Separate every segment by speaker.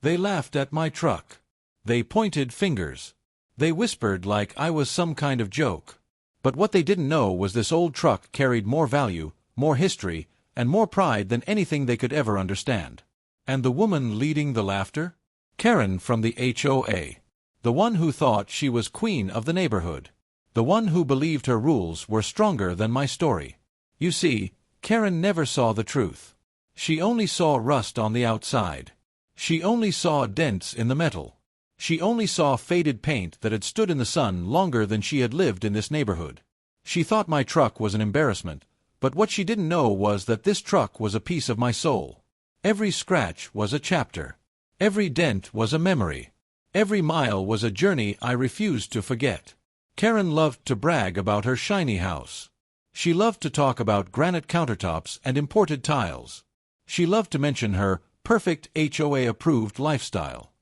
Speaker 1: They laughed at my truck. They pointed fingers. They whispered like I was some kind of joke. But what they didn't know was this old truck carried more value, more history, and more pride than anything they could ever understand. And the woman leading the laughter? Karen from the HOA. The one who thought she was queen of the neighborhood. The one who believed her rules were stronger than my story. You see, Karen never saw the truth. She only saw rust on the outside. She only saw dents in the metal. She only saw faded paint that had stood in the sun longer than she had lived in this neighborhood. She thought my truck was an embarrassment, but what she didn't know was that this truck was a piece of my soul. Every scratch was a chapter. Every dent was a memory. Every mile was a journey I refused to forget. Karen loved to brag about her shiny house. She loved to talk about granite countertops and imported tiles. She loved to mention her perfect HOA-approved lifestyle.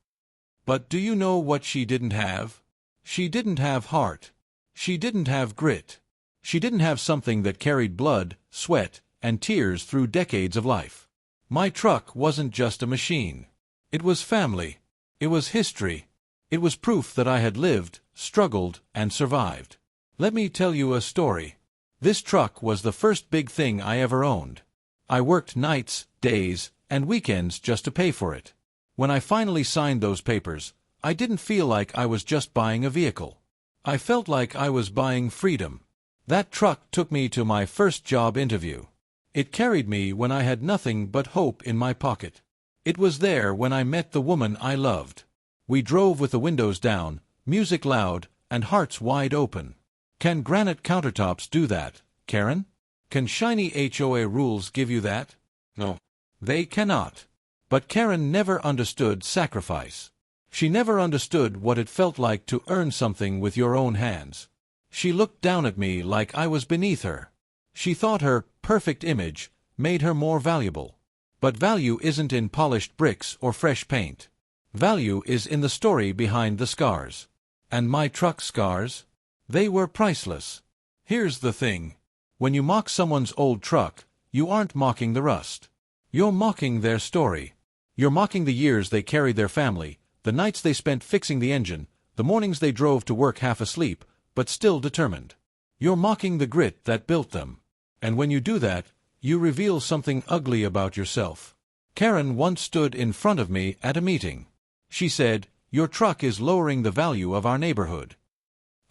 Speaker 1: But do you know what she didn't have? She didn't have heart. She didn't have grit. She didn't have something that carried blood, sweat, and tears through decades of life. My truck wasn't just a machine. It was family. It was history. It was proof that I had lived, struggled, and survived. Let me tell you a story. This truck was the first big thing I ever owned. I worked nights, days, and weekends just to pay for it. When I finally signed those papers, I didn't feel like I was just buying a vehicle. I felt like I was buying freedom. That truck took me to my first job interview. It carried me when I had nothing but hope in my pocket. It was there when I met the woman I loved. We drove with the windows down, music loud, and hearts wide open. Can granite countertops do that, Karen? Can shiny HOA rules give you that? No. They cannot. But Karen never understood sacrifice. She never understood what it felt like to earn something with your own hands. She looked down at me like I was beneath her. She thought her perfect image made her more valuable. But value isn't in polished bricks or fresh paint. Value is in the story behind the scars. And my truck's scars? They were priceless. Here's the thing. When you mock someone's old truck, you aren't mocking the rust. You're mocking their story. You're mocking the years they carried their family, the nights they spent fixing the engine, the mornings they drove to work half asleep, but still determined. You're mocking the grit that built them. And when you do that, you reveal something ugly about yourself. Karen once stood in front of me at a meeting. She said, "Your truck is lowering the value of our neighborhood."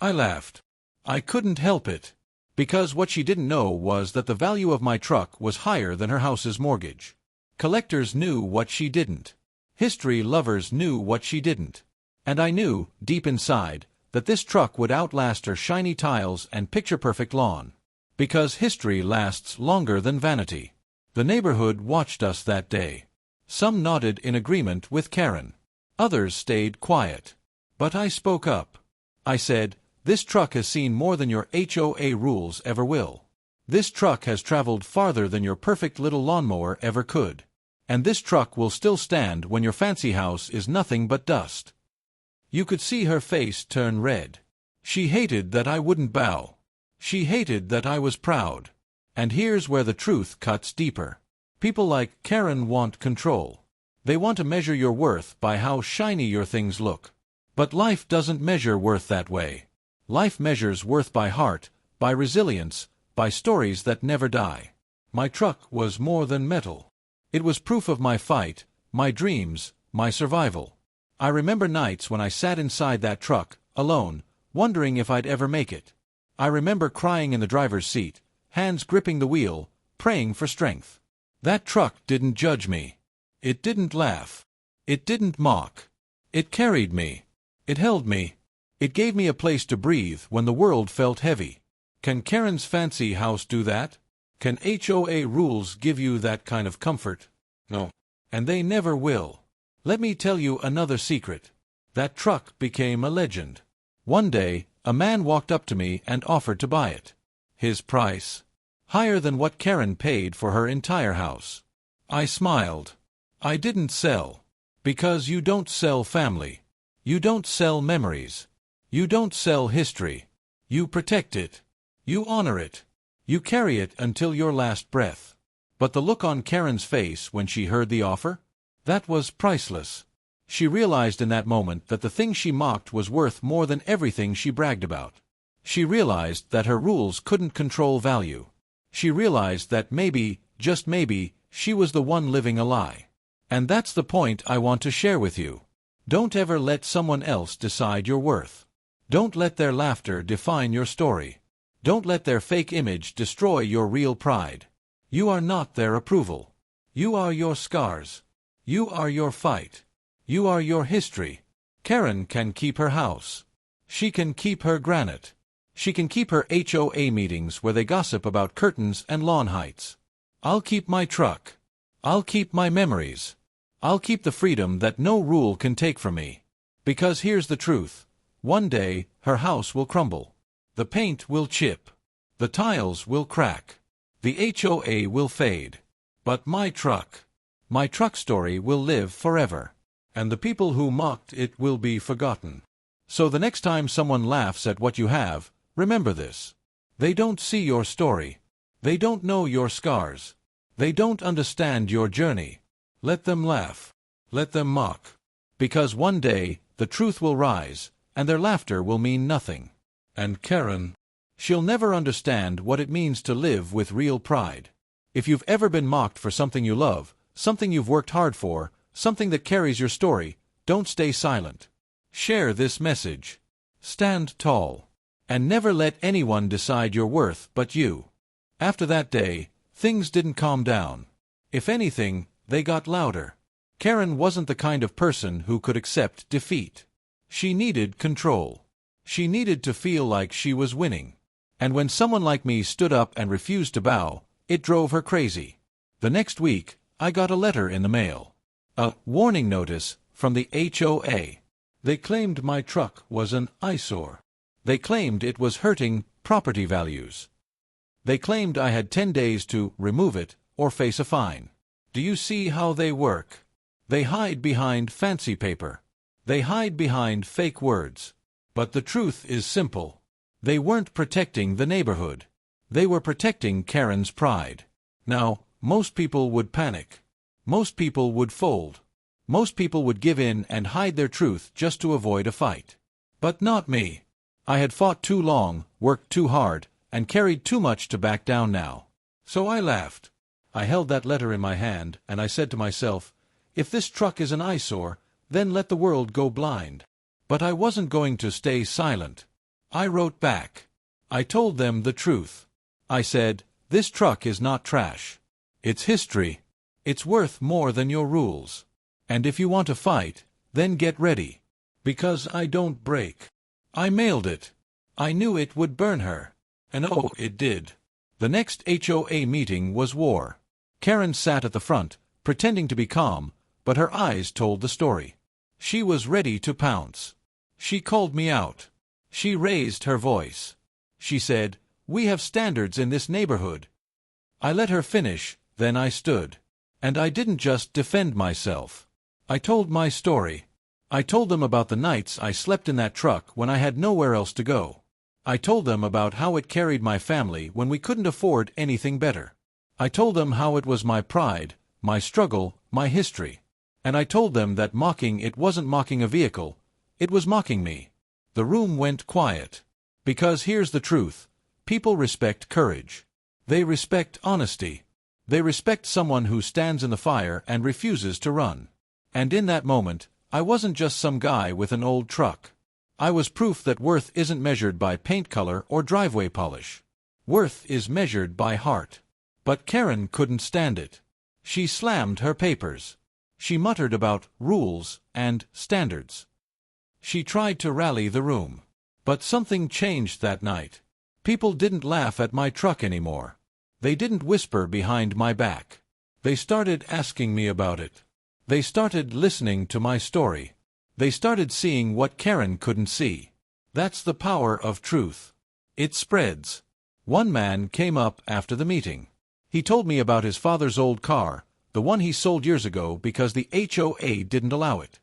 Speaker 1: I laughed. I couldn't help it. Because what she didn't know was that the value of my truck was higher than her house's mortgage. Collectors knew what she didn't. History lovers knew what she didn't. And I knew, deep inside, that this truck would outlast her shiny tiles and picture-perfect lawn. Because history lasts longer than vanity. The neighborhood watched us that day. Some nodded in agreement with Karen. Others stayed quiet. But I spoke up. I said, "This truck has seen more than your HOA rules ever will. This truck has traveled farther than your perfect little lawnmower ever could. And this truck will still stand when your fancy house is nothing but dust." You could see her face turn red. She hated that I wouldn't bow. She hated that I was proud. And here's where the truth cuts deeper. People like Karen want control. They want to measure your worth by how shiny your things look. But life doesn't measure worth that way. Life measures worth by heart, by resilience, by stories that never die. My truck was more than metal. It was proof of my fight, my dreams, my survival. I remember nights when I sat inside that truck, alone, wondering if I'd ever make it. I remember crying in the driver's seat, hands gripping the wheel, praying for strength. That truck didn't judge me. It didn't laugh. It didn't mock. It carried me. It held me. It gave me a place to breathe when the world felt heavy. Can Karen's fancy house do that? Can HOA rules give you that kind of comfort? No. And they never will. Let me tell you another secret. That truck became a legend. One day, a man walked up to me and offered to buy it. His price? Higher than what Karen paid for her entire house. I smiled. I didn't sell. Because you don't sell family. You don't sell memories. You don't sell history. You protect it. You honor it. You carry it until your last breath. But the look on Karen's face when she heard the offer? That was priceless. She realized in that moment that the thing she mocked was worth more than everything she bragged about. She realized that her rules couldn't control value. She realized that maybe, just maybe, she was the one living a lie. And that's the point I want to share with you. Don't ever let someone else decide your worth. Don't let their laughter define your story. Don't let their fake image destroy your real pride. You are not their approval. You are your scars. You are your fight. You are your history. Karen can keep her house. She can keep her granite. She can keep her HOA meetings where they gossip about curtains and lawn heights. I'll keep my truck. I'll keep my memories. I'll keep the freedom that no rule can take from me. Because here's the truth. One day, her house will crumble. The paint will chip. The tiles will crack. The HOA will fade. But my truck story will live forever. And the people who mocked it will be forgotten. So the next time someone laughs at what you have, remember this. They don't see your story. They don't know your scars. They don't understand your journey. Let them laugh. Let them mock. Because one day, the truth will rise, and their laughter will mean nothing. And Karen, she'll never understand what it means to live with real pride. If you've ever been mocked for something you love, something you've worked hard for, something that carries your story, don't stay silent. Share this message. Stand tall. And never let anyone decide your worth but you. After that day, things didn't calm down. If anything, they got louder. Karen wasn't the kind of person who could accept defeat. She needed control. She needed to feel like she was winning. And when someone like me stood up and refused to bow, it drove her crazy. The next week, I got a letter in the mail. A warning notice from the HOA. They claimed my truck was an eyesore. They claimed it was hurting property values. They claimed I had 10 days to remove it or face a fine. Do you see how they work? They hide behind fancy paper. They hide behind fake words. But the truth is simple. They weren't protecting the neighborhood. They were protecting Karen's pride. Now, most people would panic. Most people would fold. Most people would give in and hide their truth just to avoid a fight. But not me. I had fought too long, worked too hard, and carried too much to back down now. So I laughed. I held that letter in my hand, and I said to myself, if this truck is an eyesore, then let the world go blind. But I wasn't going to stay silent. I wrote back. I told them the truth. I said, this truck is not trash. It's history. It's worth more than your rules. And if you want to fight, then get ready. Because I don't break. I mailed it. I knew it would burn her. And oh, it did. The next HOA meeting was war. Karen sat at the front, pretending to be calm, but her eyes told the story. She was ready to pounce. She called me out. She raised her voice. She said, we have standards in this neighborhood. I let her finish, then I stood. And I didn't just defend myself. I told my story. I told them about the nights I slept in that truck when I had nowhere else to go. I told them about how it carried my family when we couldn't afford anything better. I told them how it was my pride, my struggle, my history. And I told them that mocking it wasn't mocking a vehicle, it was mocking me. The room went quiet. Because here's the truth. People respect courage. They respect honesty. They respect someone who stands in the fire and refuses to run. And in that moment, I wasn't just some guy with an old truck. I was proof that worth isn't measured by paint color or driveway polish. Worth is measured by heart. But Karen couldn't stand it. She slammed her papers. She muttered about rules and standards. She tried to rally the room. But something changed that night. People didn't laugh at my truck anymore. They didn't whisper behind my back. They started asking me about it. They started listening to my story. They started seeing what Karen couldn't see. That's the power of truth. It spreads. One man came up after the meeting. He told me about his father's old car, the one he sold years ago because the HOA didn't allow it.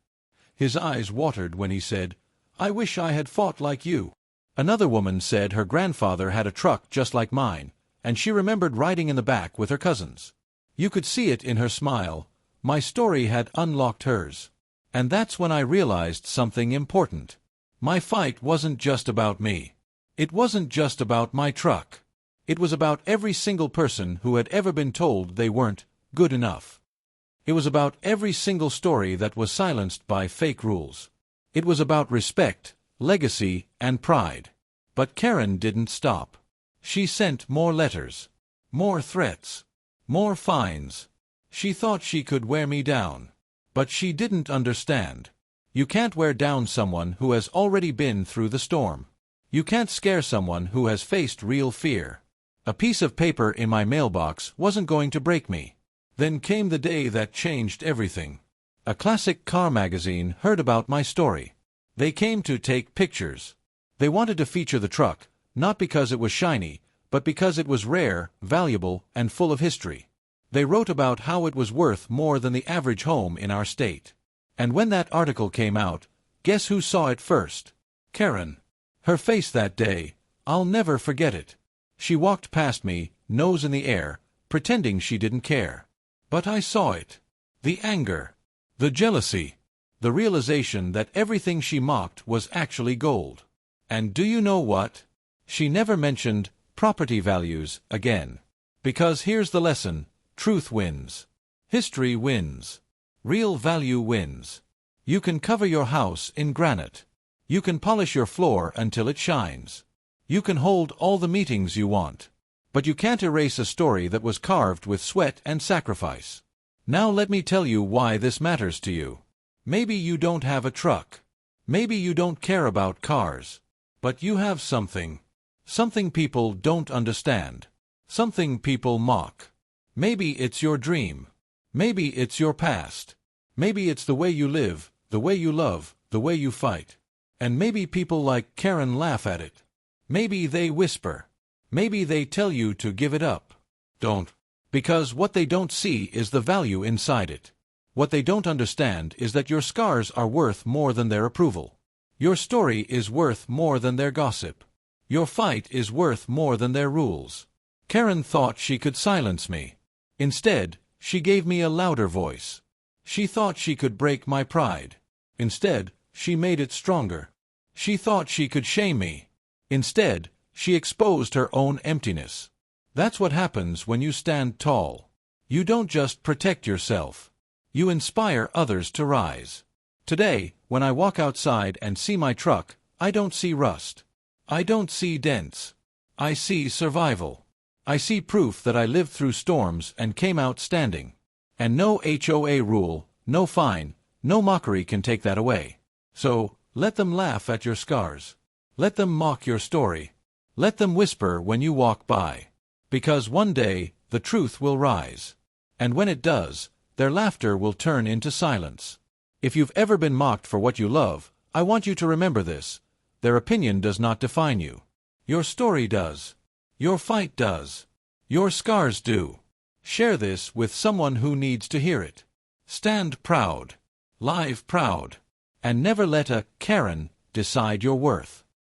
Speaker 1: His eyes watered when he said, I wish I had fought like you. Another woman said her grandfather had a truck just like mine, and she remembered riding in the back with her cousins. You could see it in her smile. My story had unlocked hers. And that's when I realized something important. My fight wasn't just about me. It wasn't just about my truck. It was about every single person who had ever been told they weren't good enough. It was about every single story that was silenced by fake rules. It was about respect, legacy, and pride. But Karen didn't stop. She sent more letters, more threats, more fines. She thought she could wear me down. But she didn't understand. You can't wear down someone who has already been through the storm. You can't scare someone who has faced real fear. A piece of paper in my mailbox wasn't going to break me. Then came the day that changed everything. A classic car magazine heard about my story. They came to take pictures. They wanted to feature the truck, not because it was shiny, but because it was rare, valuable, and full of history. They wrote about how it was worth more than the average home in our state. And when that article came out, guess who saw it first? Karen. Her face that day, I'll never forget it. She walked past me, nose in the air, pretending she didn't care. But I saw it. The anger. The jealousy. The realization that everything she mocked was actually gold. And do you know what? She never mentioned property values again. Because here's the lesson. Truth wins. History wins. Real value wins. You can cover your house in granite. You can polish your floor until it shines. You can hold all the meetings you want. But you can't erase a story that was carved with sweat and sacrifice. Now let me tell you why this matters to you. Maybe you don't have a truck. Maybe you don't care about cars. But you have something. Something people don't understand. Something people mock. Maybe it's your dream. Maybe it's your past. Maybe it's the way you live, the way you love, the way you fight. And maybe people like Karen laugh at it. Maybe they whisper. Maybe they tell you to give it up. Don't. Because what they don't see is the value inside it. What they don't understand is that your scars are worth more than their approval. Your story is worth more than their gossip. Your fight is worth more than their rules. Karen thought she could silence me. Instead, she gave me a louder voice. She thought she could break my pride. Instead, she made it stronger. She thought she could shame me. Instead, she exposed her own emptiness. That's what happens when you stand tall. You don't just protect yourself. You inspire others to rise. Today, when I walk outside and see my truck, I don't see rust. I don't see dents. I see survival. I see proof that I lived through storms and came out standing. And no HOA rule, no fine, no mockery can take that away. So, let them laugh at your scars. Let them mock your story. Let them whisper when you walk by. Because one day, the truth will rise. And when it does, their laughter will turn into silence. If you've ever been mocked for what you love, I want you to remember this. Their opinion does not define you. Your story does. Your fight does. Your scars do. Share this with someone who needs to hear it. Stand proud. Live proud. And never let a Karen decide your worth.